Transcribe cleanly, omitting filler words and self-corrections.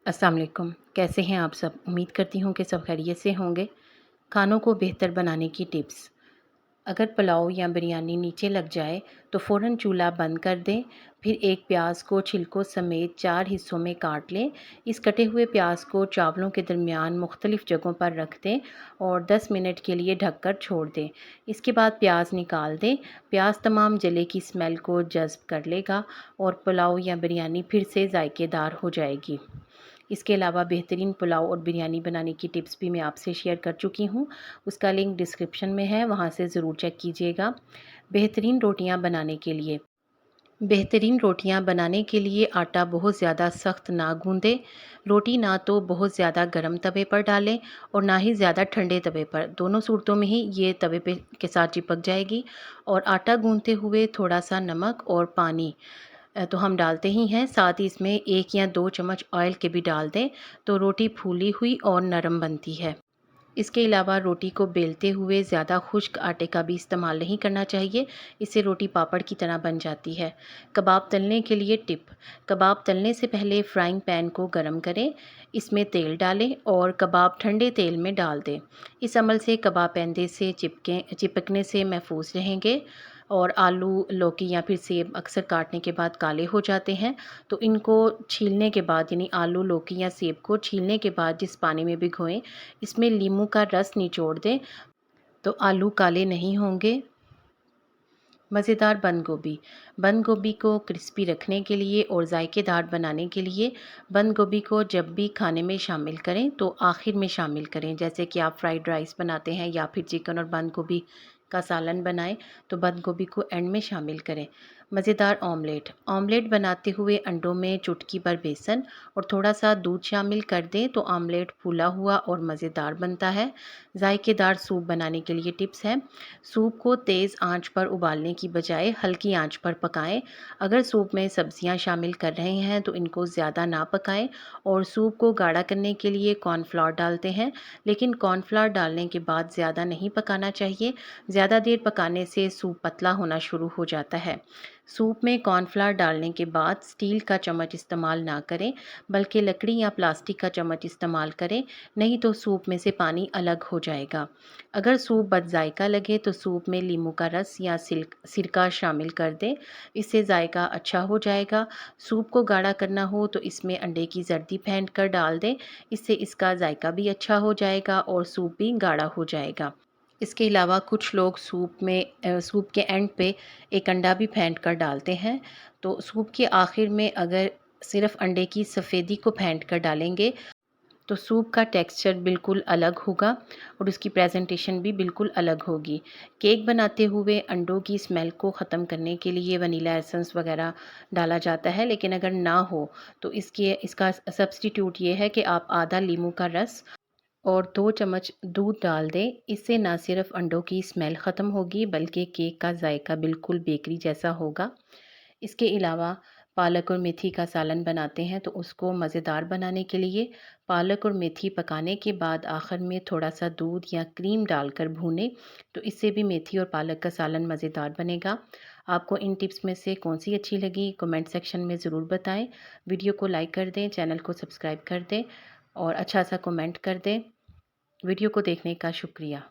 अस्सलाम वालेकुम। कैसे हैं आप सब? उम्मीद करती हूँ कि सब खैरियत से होंगे। खानों को बेहतर बनाने की टिप्स। अगर पुलाव या बिरयानी नीचे लग जाए तो फ़ौरन चूल्हा बंद कर दें। फिर एक प्याज को छिलकों समेत 4 हिस्सों में काट लें। इस कटे हुए प्याज को चावलों के दरमियान मुख्तलिफ जगहों पर रख दें और 10 मिनट के लिए ढककर छोड़ दें। इसके बाद प्याज निकाल दें। प्याज तमाम जले की स्मेल को जज़्ब कर लेगा और पुलाव या बिरयानी फिर से जायकेदार हो जाएगी। इसके अलावा बेहतरीन पुलाव और बिरयानी बनाने की टिप्स भी मैं आपसे शेयर कर चुकी हूँ। उसका लिंक डिस्क्रिप्शन में है, वहाँ से ज़रूर चेक कीजिएगा। बेहतरीन रोटियाँ बनाने के लिए। बेहतरीन रोटियाँ बनाने के लिए आटा बहुत ज़्यादा सख्त ना गूँदें। रोटी ना तो बहुत ज़्यादा गर्म तवे पर डालें और ना ही ज़्यादा ठंडे तवे पर। दोनों सूरतों में ही ये तवे पे के साथ चिपक जाएगी। और आटा गूँथते हुए थोड़ा-सा नमक और पानी तो हम डालते ही हैं। साथ ही इसमें 1 या 2 चम्मच ऑयल के भी डाल दें, तो रोटी फूली हुई और नरम बनती है। इसके अलावा रोटी को बेलते हुए ज़्यादा खुश्क आटे का भी इस्तेमाल नहीं करना चाहिए, इससे रोटी पापड़ की तरह बन जाती है। कबाब तलने के लिए टिप। कबाब तलने से पहले फ्राइंग पैन को गर्म करें, इसमें तेल डालें और कबाब ठंडे तेल में डाल दें। इस अमल से कबाब पैंदे से चिपकने से महफूज रहेंगे। और आलू, लौकी या फिर सेब अक्सर काटने के बाद काले हो जाते हैं, तो इनको छीलने के बाद यानी आलू, लौकी या सेब को छीलने के बाद जिस पानी में भिगोएं, इसमें नींबू का रस निचोड़ दें, तो आलू काले नहीं होंगे। मज़ेदार बंद गोभी। बंद गोभी को क्रिस्पी रखने के लिए और जायकेदार बनाने के लिए बंद गोभी को जब भी खाने में शामिल करें तो आखिर में शामिल करें। जैसे कि आप फ्राइड राइस बनाते हैं या फिर चिकन और बंद गोभी का सालन बनाएं, तो बंद गोभी को एंड में शामिल करें। मज़ेदार ऑमलेट। ऑमलेट बनाते हुए अंडों में चुटकी भर बेसन और थोड़ा सा दूध शामिल कर दें, तो ऑमलेट फूला हुआ और मज़ेदार बनता है। जायकेदार सूप बनाने के लिए टिप्स हैं। सूप को तेज़ आंच पर उबालने की बजाय हल्की आंच पर पकाएं। अगर सूप में सब्जियां शामिल कर रहे हैं तो इनको ज़्यादा ना पकाएं। और सूप को गाढ़ा करने के लिए कॉर्नफ्लोर डालते हैं, लेकिन कॉर्नफ्लोर डालने के बाद ज़्यादा नहीं पकाना चाहिए। ज़्यादा देर पकाने से सूप पतला होना शुरू हो जाता है। सूप में कॉर्नफ्लोर डालने के बाद स्टील का चम्मच इस्तेमाल ना करें, बल्कि लकड़ी या प्लास्टिक का चम्मच इस्तेमाल करें, नहीं तो सूप में से पानी अलग हो जाएगा। अगर सूप बदजायका लगे तो सूप में नींबू का रस या सिरका शामिल कर दें, इससे जायका अच्छा हो जाएगा। सूप को गाढ़ा करना हो तो इसमें अंडे की जर्दी फेंट कर डाल दें, इससे इसका जायका भी अच्छा हो जाएगा और सूप भी गाढ़ा हो जाएगा। इसके अलावा कुछ लोग सूप के एंड पे एक अंडा भी फेंट कर डालते हैं, तो सूप के आखिर में अगर सिर्फ अंडे की सफ़ेदी को फेंट कर डालेंगे तो सूप का टेक्सचर बिल्कुल अलग होगा और उसकी प्रेजेंटेशन भी बिल्कुल अलग होगी। केक बनाते हुए अंडों की स्मेल को ख़त्म करने के लिए वनीला एसेंस वगैरह डाला जाता है, लेकिन अगर ना हो तो इसका सब्स्टिट्यूट ये है कि आप आधा नींबू का रस और 2 चम्मच दूध डाल दें। इससे ना सिर्फ अंडों की स्मेल ख़त्म होगी, बल्कि केक का जायका बिल्कुल बेकरी जैसा होगा। इसके अलावा पालक और मेथी का सालन बनाते हैं, तो उसको मज़ेदार बनाने के लिए पालक और मेथी पकाने के बाद आखिर में थोड़ा सा दूध या क्रीम डालकर भूनें, तो इससे भी मेथी और पालक का सालन मज़ेदार बनेगा। आपको इन टिप्स में से कौन सी अच्छी लगी, कमेंट सेक्शन में ज़रूर बताएं। वीडियो को लाइक कर दें, चैनल को सब्सक्राइब कर दें और अच्छा सा कमेंट कर दें। वीडियो को देखने का शुक्रिया।